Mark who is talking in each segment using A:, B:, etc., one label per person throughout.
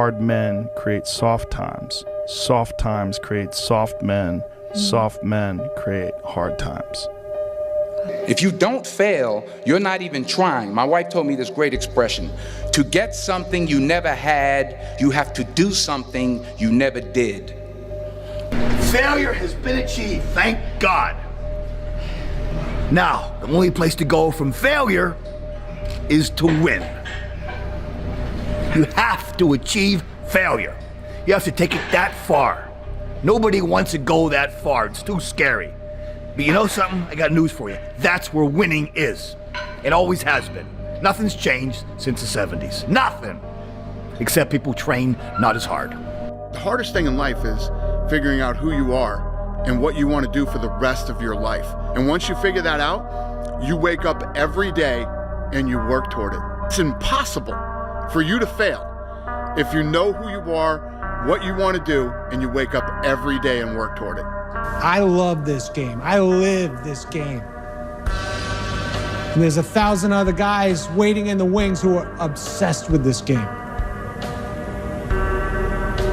A: Hard men create soft times. Soft times create soft men. Soft men create hard times.
B: If you don't fail, you're not even trying. My wife told me this great expression: to get something you never had, you have to do something you never did.
C: Failure has been achieved, thank God. Now, the only place to go from failure is to win. You have to achieve failure. You have to take it that far. Nobody wants to go that far. It's too scary. But you know something? I got news for you. That's where winning is. It always has been. Nothing's changed since the 70s. Nothing. Except people train not as hard.
D: The hardest thing in life is figuring out who you are and what you want to do for the rest of your life. And once you figure that out, you wake up every day and you work toward it. It's impossible for you to fail if you know who you are, what you want to do, and you wake up every day and work toward it.
E: I love this game. I live this game. And there's 1,000 other guys waiting in the wings who are obsessed with this game.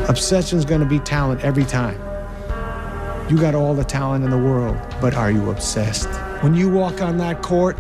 E: Obsession's gonna be talent every time. You got all the talent in the world, but are you obsessed? When you walk on that court,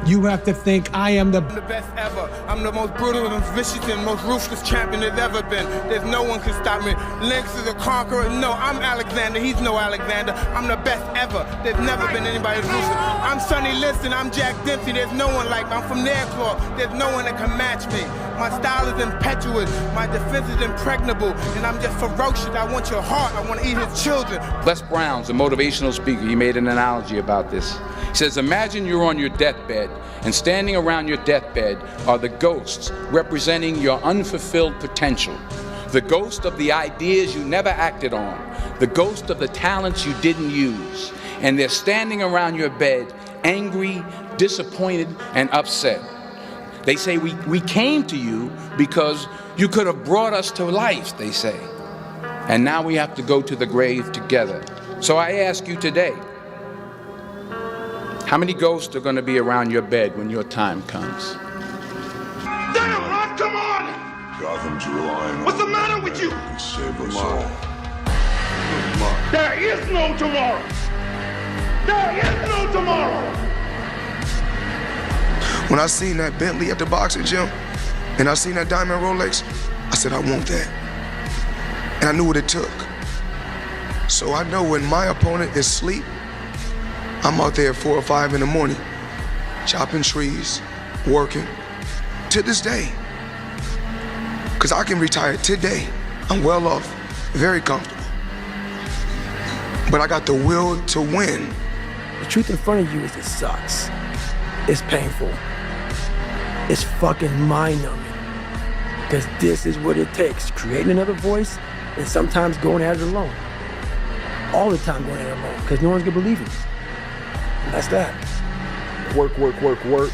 E: you have to think, I am the
F: best ever. I'm the most brutal and vicious and most ruthless champion there's ever been. There's no one can stop me. Lynx is a conqueror. No, I'm Alexander. He's no Alexander. I'm the best ever. There's never been anybody as ruthless. I'm Sonny Liston. I'm Jack Dempsey. There's no one like me. I'm from Nairclaw. There's no one that can match me. My style is impetuous. My defense is impregnable. And I'm just ferocious. I want your heart. I want to eat his children.
B: Les Brown's a motivational speaker. He made an analogy about this. He says, imagine you're on your deathbed, and standing around your deathbed are the ghosts representing your unfulfilled potential. The ghost of the ideas you never acted on. The ghost of the talents you didn't use. And they're standing around your bed, angry, disappointed, and upset. They say, we came to you because you could have brought us to life, they say. And now we have to go to the grave together. So I ask you today, how many ghosts are going to be around your bed when your time comes?
G: Damn, Rock, come on!
H: Gotham's relying.
G: What's the matter with you?
H: To save us all.
G: There is no tomorrow. There is no tomorrow.
I: When I seen that Bentley at the boxing gym, and I seen that diamond Rolex, I said, I want that. And I knew what it took. So I know when my opponent is asleep, I'm out there at 4 or 5 in the morning, chopping trees, working, to this day. Because I can retire today. I'm well off, very comfortable. But I got the will to win.
J: The truth in front of you is it sucks. It's painful. It's fucking mind-numbing. Because this is what it takes, creating another voice and sometimes going at it alone. All the time going at it alone, because no one's gonna believe it. That's that.
K: Work, work, work, work.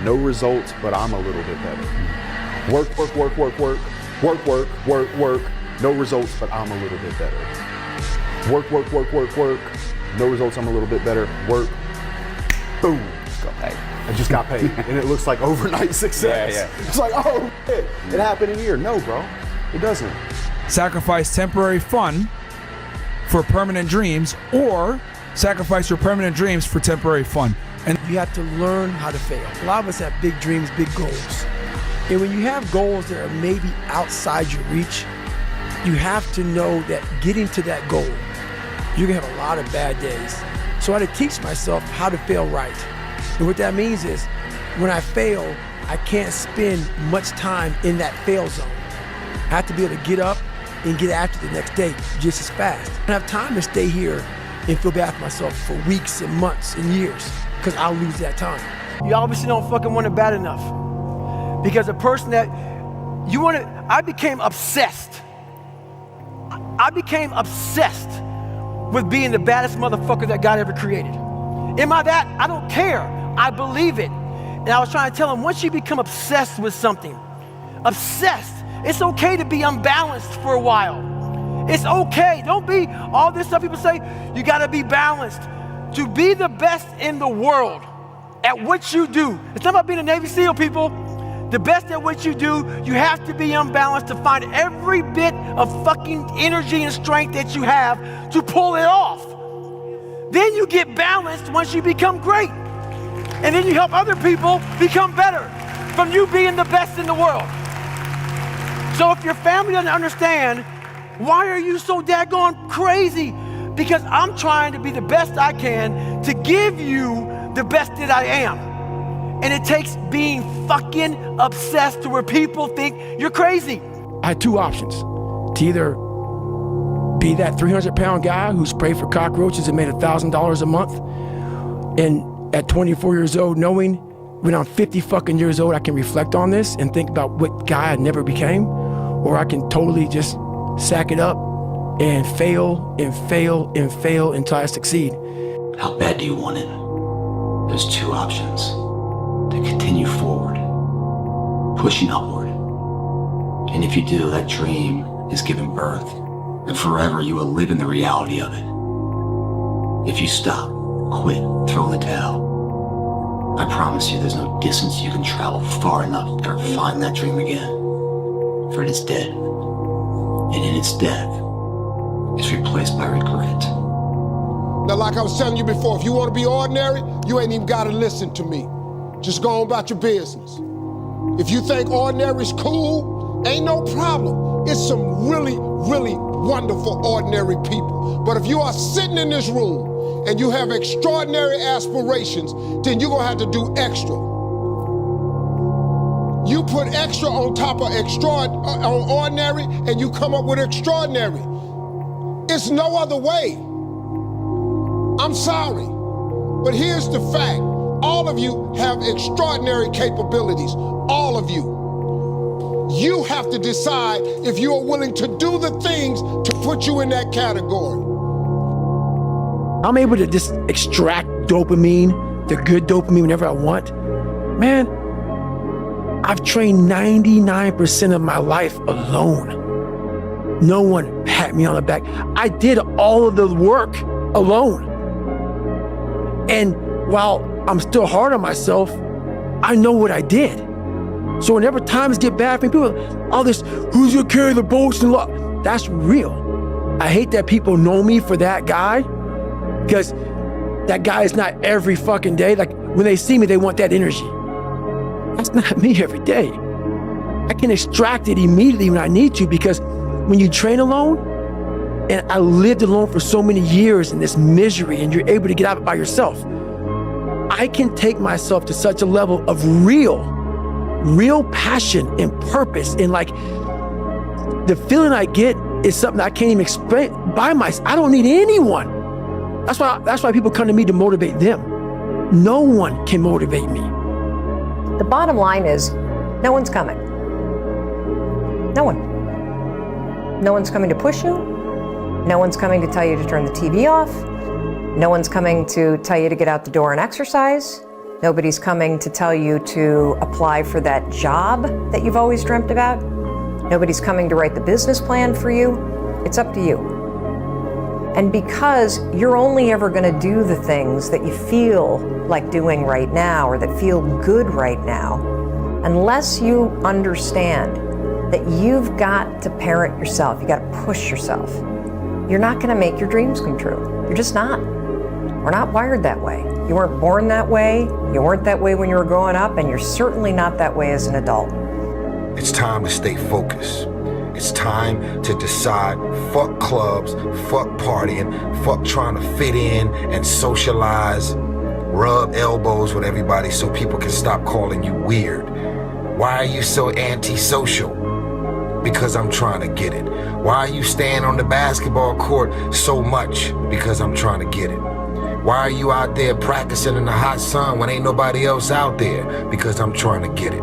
K: No results, but I'm a little bit better. Work, work, work, work, work. Work, work, work, work. No results, but I'm a little bit better. Work, work, work, work, work. No results, I'm a little bit better. Work. Boom. Just got paid. I just got paid. And it looks like overnight success. Yeah. It's like, oh, shit. It happened in here. No, bro. It doesn't.
L: Sacrifice temporary fun for permanent dreams, or sacrifice your permanent dreams for temporary fun.
J: And you have to learn how to fail. A lot of us have big dreams, big goals. And when you have goals that are maybe outside your reach, you have to know that getting to that goal, you're gonna have a lot of bad days. So I had to teach myself how to fail right. And what that means is, when I fail, I can't spend much time in that fail zone. I have to be able to get up and get after the next day just as fast. I don't have time to stay here and feel bad for myself for weeks and months and years, because I'll lose that time. You obviously don't fucking want it bad enough. Because the person that you want to, I became obsessed. I became obsessed with being the baddest motherfucker that God ever created. Am I that? I don't care. I believe it. And I was trying to tell him, once you become obsessed with something, obsessed, it's okay to be unbalanced for a while. It's okay. Don't be all this stuff people say, you gotta be balanced. To be the best in the world at what you do. It's not about being a Navy SEAL, people. the best at what you do, you have to be unbalanced to find every bit of fucking energy and strength that you have to pull it off. Then you get balanced once you become great. And then you help other people become better from you being the best in the world. So if your family doesn't understand, why are you so daggone crazy? Because I'm trying to be the best I can to give you the best that I am. And it takes being fucking obsessed to where people think you're crazy.
E: I had two options. To either be that 300-pound guy who sprayed for cockroaches and made $1,000 a month, and at 24 years old, knowing when I'm 50 fucking years old, I can reflect on this and think about what guy I never became, or I can totally just sack it up and fail and fail and fail until I succeed.
M: How bad do you want it? There's two options. To continue forward, pushing upward. And if you do, that dream is given birth, and forever you will live in the reality of it. If you stop, quit, throw in the towel, I promise you there's no distance you can travel far enough to ever find that dream again. For it is dead. And in its death, it's replaced by regret.
N: Now, like I was telling you before, if you want to be ordinary, you ain't even got to listen to me. Just go on about your business. If you think ordinary is cool, ain't no problem. It's some really, really wonderful ordinary people. But if you are sitting in this room and you have extraordinary aspirations, then you're gonna have to do extra. You put extra on top of on ordinary, and you come up with extraordinary. It's no other way. I'm sorry, but here's the fact. All of you have extraordinary capabilities, all of you. You have to decide if you are willing to do the things to put you in that category.
E: I'm able to just extract dopamine, the good dopamine whenever I want. Man, I've trained 99% of my life alone. No one pat me on the back. I did all of the work alone. And while I'm still hard on myself, I know what I did. So whenever times get bad for me, people, all this, who's gonna carry the boats and luck? That's real. I hate that people know me for that guy, because that guy is not every fucking day. Like when they see me, they want that energy. That's not me every day. I can extract it immediately when I need to, because when you train alone, and I lived alone for so many years in this misery, and you're able to get out of it by yourself, I can take myself to such a level of real passion and purpose, and like the feeling I get is something I can't even explain by myself. I don't need anyone. That's why people come to me to motivate them. No one can motivate me.
O: The bottom line is, no one's coming. No one. No one's coming to push you. No one's coming to tell you to turn the TV off. No one's coming to tell you to get out the door and exercise. Nobody's coming to tell you to apply for that job that you've always dreamt about. Nobody's coming to write the business plan for you. It's up to you. And because you're only ever going to do the things that you feel like doing right now, or that feel good right now, unless you understand that you've got to parent yourself, you got to push yourself, you're not going to make your dreams come true. You're just not. We're not wired that way. You weren't born that way, you weren't that way when you were growing up, and you're certainly not that way as an adult.
I: It's time to stay focused. It's time to decide, fuck clubs, fuck partying, fuck trying to fit in and socialize, rub elbows with everybody so people can stop calling you weird. Why are you so antisocial? Because I'm trying to get it. Why are you staying on the basketball court so much? Because I'm trying to get it. Why are you out there practicing in the hot sun when ain't nobody else out there? Because I'm trying to get it.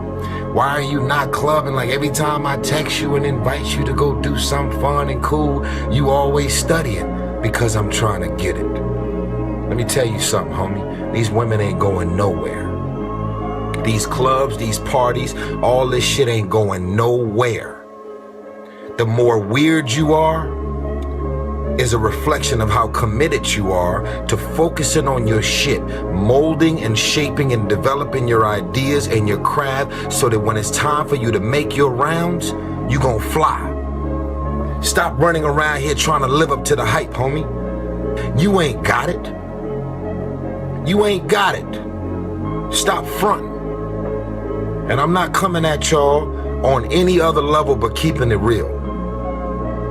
I: Why are you not clubbing? Like every time I text you and invite you to go do something fun and cool, you always studying. Because I'm trying to get it. Let me tell you something, homie. These women ain't going nowhere. These clubs, these parties, all this shit ain't going nowhere. The more weird you are,
P: is a reflection of how committed you are to focusing on your shit, molding and shaping and developing your ideas and your craft so that when it's time for you to make your rounds, you gon' fly. Stop running around here trying to live up to the hype, homie. You ain't got it. You ain't got it. Stop fronting. And I'm not coming at y'all on any other level but keeping it real.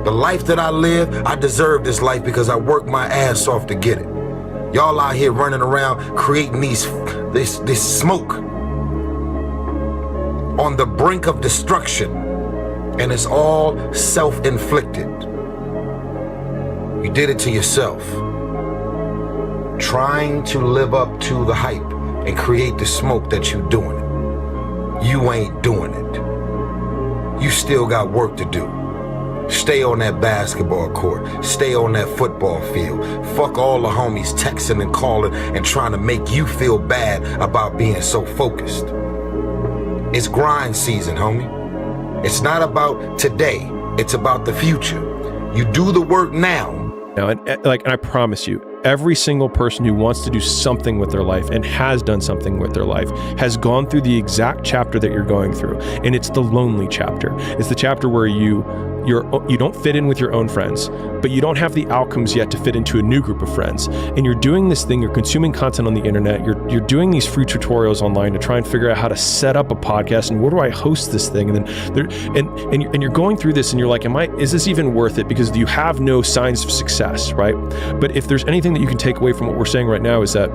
P: The life that I live, I deserve this life because I worked my ass off to get it. Y'all out here running around creating this smoke on the brink of destruction, and it's all self-inflicted. You did it to yourself. Trying to live up to the hype and create the smoke that you're doing it. You ain't doing it. You still got work to do. Stay on that basketball court. Stay on that football field. Fuck all the homies texting and calling and trying to make you feel bad about being so focused. It's grind season, homie. It's not about today. It's about the future. You do the work now.
Q: And I promise you, every single person who wants to do something with their life and has done something with their life has gone through the exact chapter that you're going through. And it's the lonely chapter. It's the chapter where you don't fit in with your own friends, but you don't have the outcomes yet to fit into a new group of friends. And you're doing this thing, you're consuming content on the internet, you're doing these free tutorials online to try and figure out how to set up a podcast and where do I host this thing? And then you're going through this and you're like, is this even worth it? Because you have no signs of success, right? But if there's anything that you can take away from what we're saying right now is that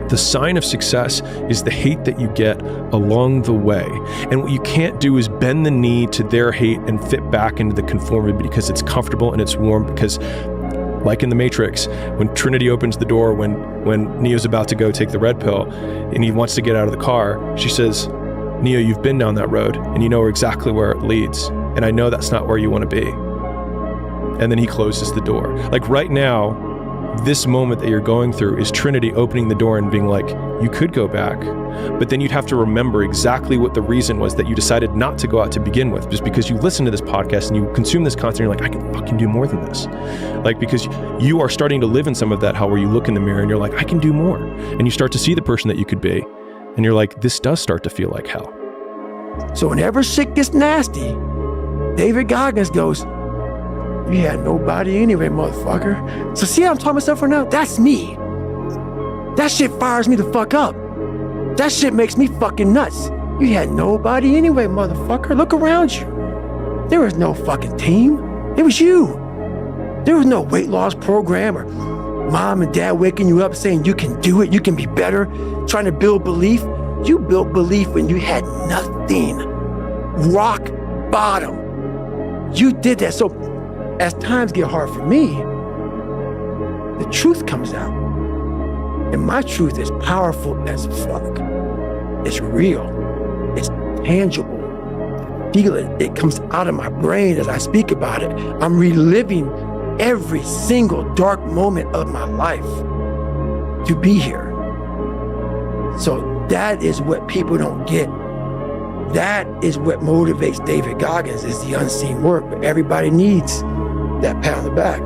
Q: the sign of success is the hate that you get along the way. And what you can't do is bend the knee to their hate and fit back into the conformity because it's comfortable and it's warm. Because like in the Matrix, when Trinity opens the door, when Neo's about to go take the red pill and he wants to get out of the car, she says, Neo, you've been down that road and you know exactly where it leads. And I know that's not where you want to be. And then he closes the door. Like right now, this moment that you're going through is Trinity opening the door and being like, you could go back, but then you'd have to remember exactly what the reason was that you decided not to go out to begin with, just because you listen to this podcast and you consume this content, you're like, I can fucking do more than this. Like, because you are starting to live in some of that hell where you look in the mirror and you're like, I can do more. And you start to see the person that you could be. And you're like, this does start to feel like hell.
E: So whenever shit gets nasty, David Goggins goes, you had nobody anyway, motherfucker. So see how I'm talking myself right now? That's me. That shit fires me the fuck up. That shit makes me fucking nuts. You had nobody anyway, motherfucker. Look around you. There was no fucking team. It was you. There was no weight loss program or mom and dad waking you up saying you can do it, you can be better, trying to build belief. You built belief when you had nothing. Rock bottom. You did that. So as times get hard for me, the truth comes out. And my truth is powerful as fuck. It's real. It's tangible. Feel it. It comes out of my brain as I speak about it. I'm reliving every single dark moment of my life to be here. So that is what people don't get. That is what motivates David Goggins, is the unseen work. But everybody needs that pat on the back.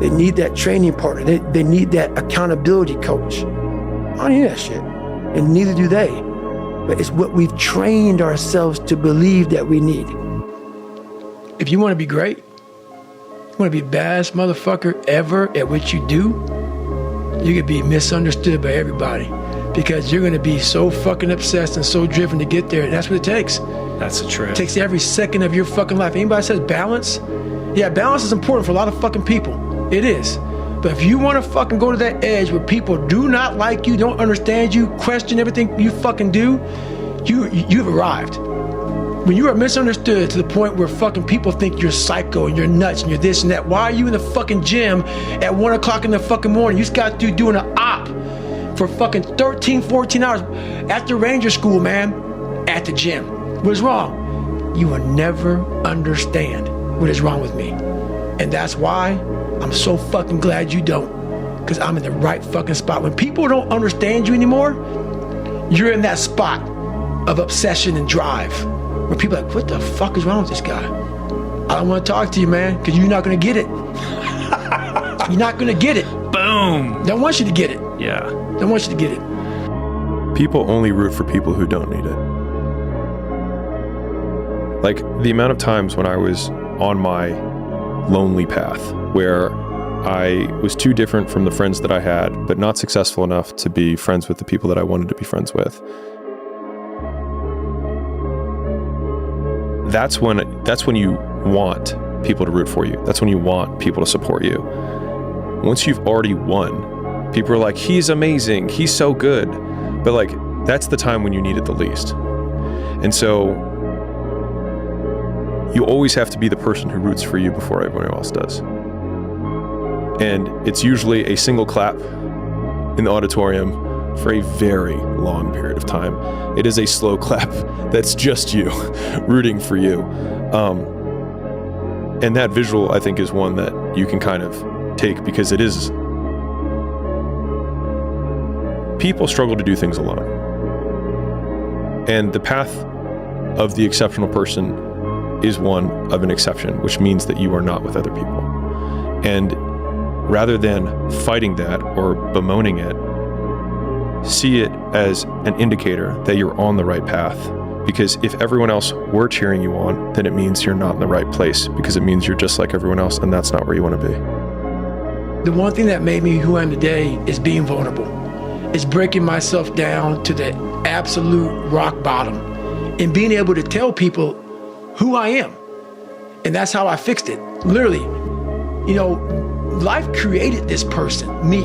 E: They need that training partner. They need that accountability coach. I don't need that shit. And neither do they. But it's what we've trained ourselves to believe that we need. If you want to be great, you want to be the baddest motherfucker ever at what you do, you could be misunderstood by everybody. Because you're going to be so fucking obsessed and so driven to get there. That's what it takes.
Q: That's the truth.
E: It takes every second of your fucking life. Anybody says balance? Yeah, balance is important for a lot of fucking people. It is. But if you want to fucking go to that edge where people do not like you, don't understand you, question everything you fucking do, you've arrived. When you are misunderstood to the point where fucking people think you're psycho and you're nuts and you're this and that, why are you in the fucking gym at 1 o'clock in the fucking morning? You just got to doing an op for fucking 13, 14 hours after Ranger school, man, at the gym. What is wrong? You will never understand what is wrong with me. And that's why I'm so fucking glad you don't. Because I'm in the right fucking spot. When people don't understand you anymore, you're in that spot of obsession and drive. Where people are like, what the fuck is wrong with this guy? I don't want to talk to you, man, because you're not going to get it. You're not gonna get it.
R: Boom.
E: Don't want you to get it.
R: Yeah.
E: Don't want you to get it.
Q: People only root for people who don't need it. Like the amount of times when I was on my lonely path where I was too different from the friends that I had, but not successful enough to be friends with the people that I wanted to be friends with. That's when you want people to root for you. That's when you want people to support you. Once you've already won, people are like, he's amazing, he's so good. But like, that's the time when you need it the least. And so you always have to be the person who roots for you before everyone else does. And it's usually a single clap in the auditorium for a very long period of time. It is a slow clap that's just you rooting for you. And that visual, I think, is one that you can kind of take because it is. People struggle to do things alone. And the path of the exceptional person is one of an exception, which means that you are not with other people. And rather than fighting that or bemoaning it, see it as an indicator that you're on the right path. Because if everyone else were cheering you on, then it means you're not in the right place, because it means you're just like everyone else, and that's not where you want to be.
E: The one thing that made me who I am today is being vulnerable. It's breaking myself down to the absolute rock bottom and being able to tell people who I am. And that's how I fixed it. Literally, you know, life created this person, me.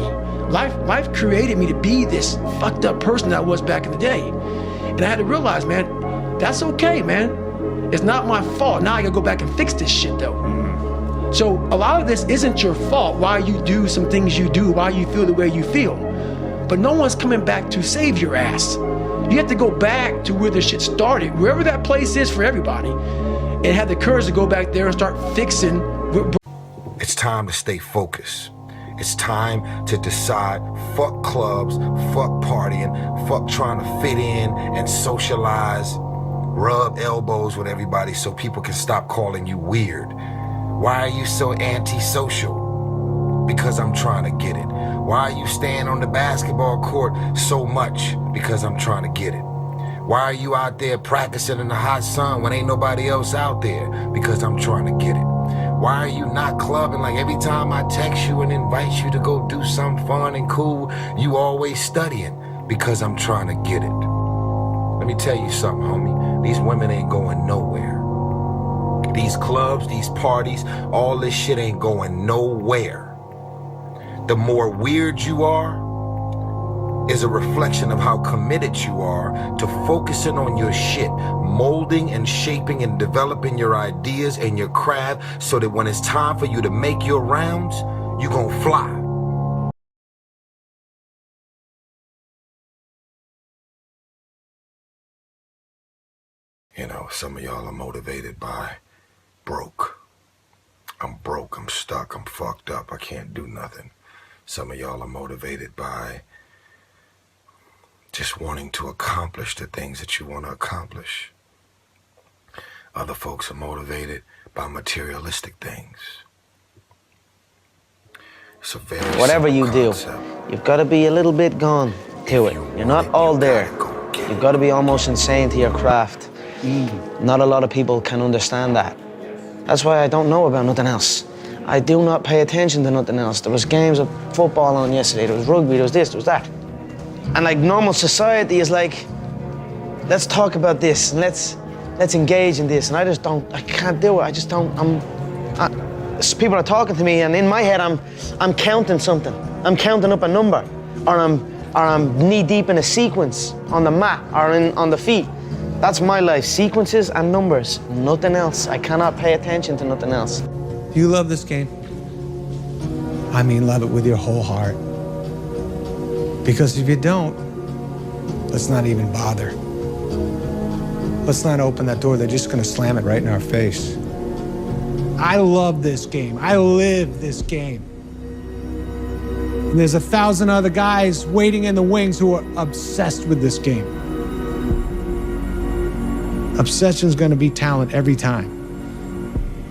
E: Life created me to be this fucked up person that I was back in the day. And I had to realize, man, that's okay, man. It's not my fault. Now I gotta go back and fix this shit though. So a lot of this isn't your fault, why you do some things you do, why you feel the way you feel. But no one's coming back to save your ass. You have to go back to where the shit started, wherever that place is for everybody, and have the courage to go back there and start fixing.
P: It's time to stay focused. It's time to decide, fuck clubs, fuck partying, fuck trying to fit in and socialize, rub elbows with everybody so people can stop calling you weird. Why are you so antisocial? Because I'm trying to get it. Why are you staying on the basketball court so much? Because I'm trying to get it. Why are you out there practicing in the hot sun when ain't nobody else out there? Because I'm trying to get it. Why are you not clubbing? Like every time I text you and invite you to go do something fun and cool, you always studying. Because I'm trying to get it. Let me tell you something, homie. These women ain't going nowhere. These clubs, these parties, all this shit ain't going nowhere. The more weird you are is a reflection of how committed you are to focusing on your shit, molding and shaping and developing your ideas and your craft so that when it's time for you to make your rounds, you gon' fly. You know, some of y'all are motivated by broke. I'm broke, I'm stuck, I'm fucked up, I can't do nothing. Some of y'all are motivated by just wanting to accomplish the things that you want to accomplish. Other folks are motivated by materialistic things. It's a very
S: whatever you
P: concept.
S: do, you've got to be a little bit gone to it. You're not all there. You've got to be almost insane to your craft. Not a lot of people can understand that. That's why I don't know about nothing else. I do not pay attention to nothing else. There was games of football on yesterday, there was rugby, there was this, there was that. And like normal society is like, let's talk about this, and let's engage in this. And I can't do it, I just don't, people are talking to me and in my head I'm counting something. I'm counting up a number, or I'm knee deep in a sequence on the mat or on the feet. That's my life, sequences and numbers, nothing else. I cannot pay attention to nothing else.
T: Do you love this game? I mean, love it with your whole heart. Because if you don't, let's not even bother. Let's not open that door. They're just gonna slam it right in our face. I love this game. I live this game. And there's 1,000 other guys waiting in the wings who are obsessed with this game. Obsession's gonna be talent every time.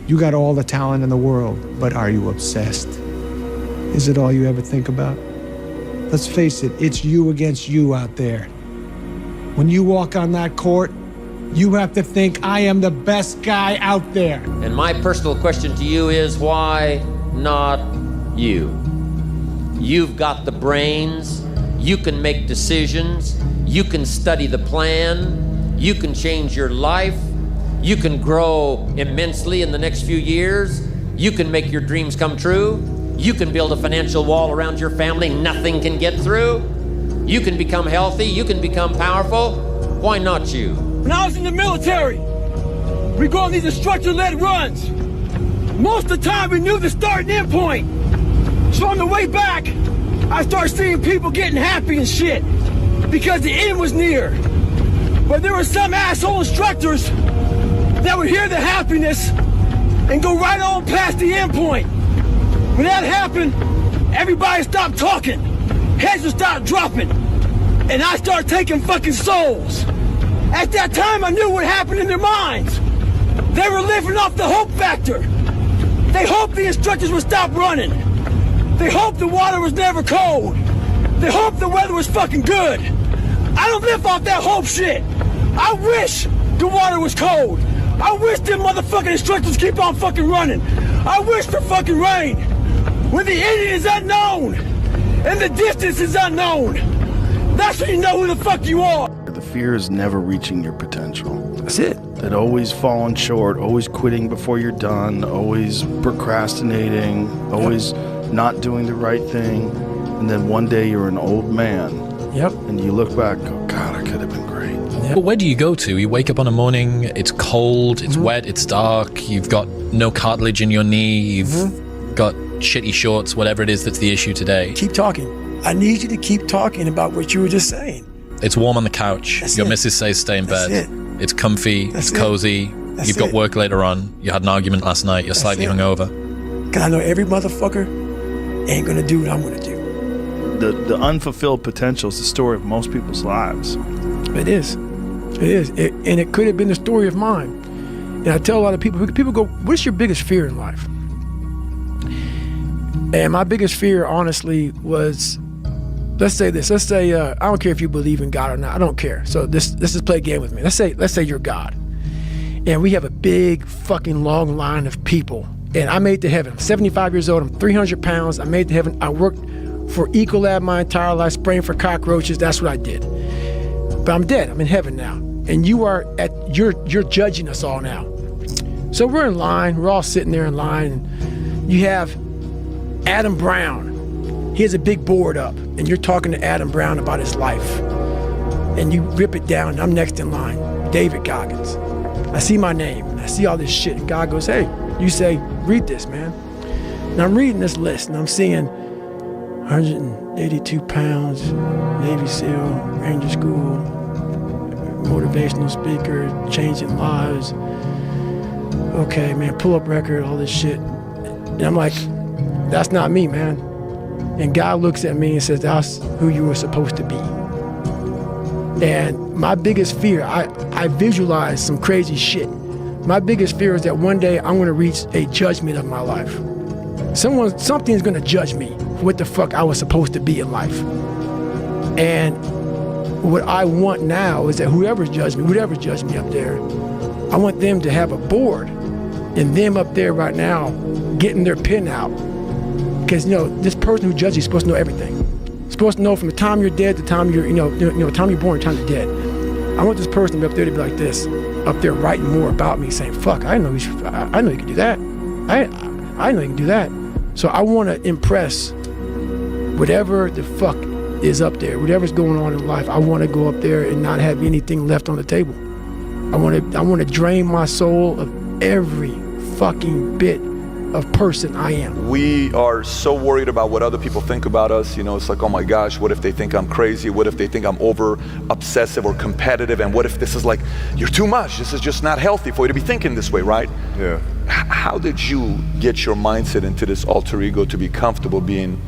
T: You got all the talent in the world, but are you obsessed? Is it all you ever think about? Let's face it, it's you against you out there. When you walk on that court, you have to think, I am the best guy out there.
R: And my personal question to you is, why not you? You've got the brains, you can make decisions, you can study the plan, you can change your life, you can grow immensely in the next few years, you can make your dreams come true, you can build a financial wall around your family nothing can get through, you can become healthy, you can become powerful. Why not you?
E: When I was in the military, we go on these instructor-led runs. Most of the time, we knew the start and end point. So on the way back, I started seeing people getting happy and shit because the end was near. But there were some asshole instructors that would hear the happiness and go right on past the end point. When that happened, everybody stopped talking. Heads would start dropping. And I started taking fucking souls. At that time, I knew what happened in their minds. They were living off the hope factor. They hoped the instructors would stop running. They hoped the water was never cold. They hoped the weather was fucking good. I don't live off that hope shit. I wish the water was cold. I wish them motherfucking instructors keep on fucking running. I wish for fucking rain. When the ending is unknown and the distance is unknown, that's when you know who the fuck you are.
A: The fear is never reaching your potential.
E: That's it.
A: That always falling short, always quitting before you're done, always procrastinating, always not doing the right thing. And then one day you're an old man.
E: Yep.
A: And you look back, oh God, I could have been great.
U: But where do you go to? You wake up on a morning, it's cold, it's wet, it's dark, you've got no cartilage in your knee, you've got shitty shorts, whatever it is that's the issue today.
E: Keep talking. I need you to keep talking about what you were just saying.
U: It's warm on the couch.
E: That's
U: Your
E: it.
U: missus says stay in bed.
E: That's
U: It's comfy,
E: That's
U: it's cozy.
E: That's
U: You've got
E: it.
U: work later on. You had an argument last night. You're
E: That's
U: slightly
E: it.
U: hungover.
E: Because I know every motherfucker ain't gonna do what I'm gonna do.
A: The unfulfilled potential is the story of most people's lives.
E: It is. It is. And it could have been the story of mine. And I tell a lot of people go, what's your biggest fear in life? And my biggest fear, honestly, was, let's say this. Let's say, I don't care if you believe in God or not. I don't care. So let's just play a game with me. Let's say you're God. And we have a big fucking long line of people. And I made it to heaven. I'm 75 years old. I'm 300 pounds. I made it to heaven. I worked for Ecolab my entire life, spraying for cockroaches. That's what I did. But I'm dead. I'm in heaven now. And you're judging us all now. So we're in line. We're all sitting there in line. And you have Adam Brown. He has a big board up. And you're talking to Adam Brown about his life. And you rip it down. And I'm next in line. David Goggins. I see my name. And I see all this shit. And God goes, hey, you say, read this, man. And I'm reading this list. And I'm seeing 182 pounds, Navy SEAL, Ranger School, motivational speaker, changing lives. Okay, man, pull-up record, all this shit. And I'm like, that's not me, man. And God looks at me and says, that's who you were supposed to be. And my biggest fear, I visualize some crazy shit. My biggest fear is that one day I'm gonna reach a judgment of my life. Something's gonna judge me for what the fuck I was supposed to be in life. And what I want now is that whoever's judged me up there, I want them to have a board and them up there right now getting their pen out. Because, this person who judges you is supposed to know everything. Supposed to know from the time you're dead to the time you're, time you're born, time you're dead. I want this person to be up there to be like this, up there writing more about me, saying, fuck, I know you can do that. I know you can do that. So I want to impress whatever the fuck is up there, whatever's going on in life. I want to go up there and not have anything left on the table. I want to drain my soul of every fucking bit of person I am.
V: We are so worried about what other people think about us. It's like, oh my gosh, what if they think I'm crazy? What if they think I'm over obsessive or competitive? And what if this is like, you're too much? This is just not healthy for you to be thinking this way, right?
K: Yeah.
V: How did you get your mindset into this alter ego to be comfortable being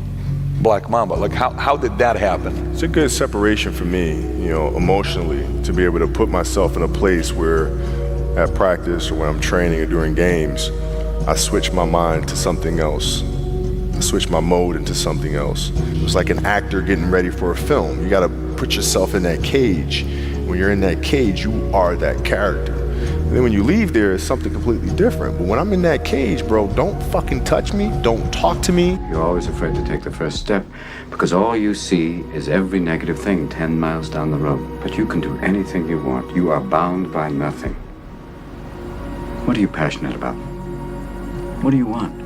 V: Black Mamba? Like, how did that happen?
K: It's a good separation for me, emotionally, to be able to put myself in a place where at practice or when I'm training or during games, I switch my mind to something else.
C: switch my mode into something else. It was like an actor getting ready for a film. You gotta put yourself in that cage. When you're in that cage, you are that character. And then when you leave there, it's something completely different. But when I'm in that cage, bro, don't fucking touch me, don't talk to me.
D: You're always afraid to take the first step because all you see is every negative thing 10 miles down the road. But you can do anything you want. You are bound by nothing. What are you passionate about? What do you want?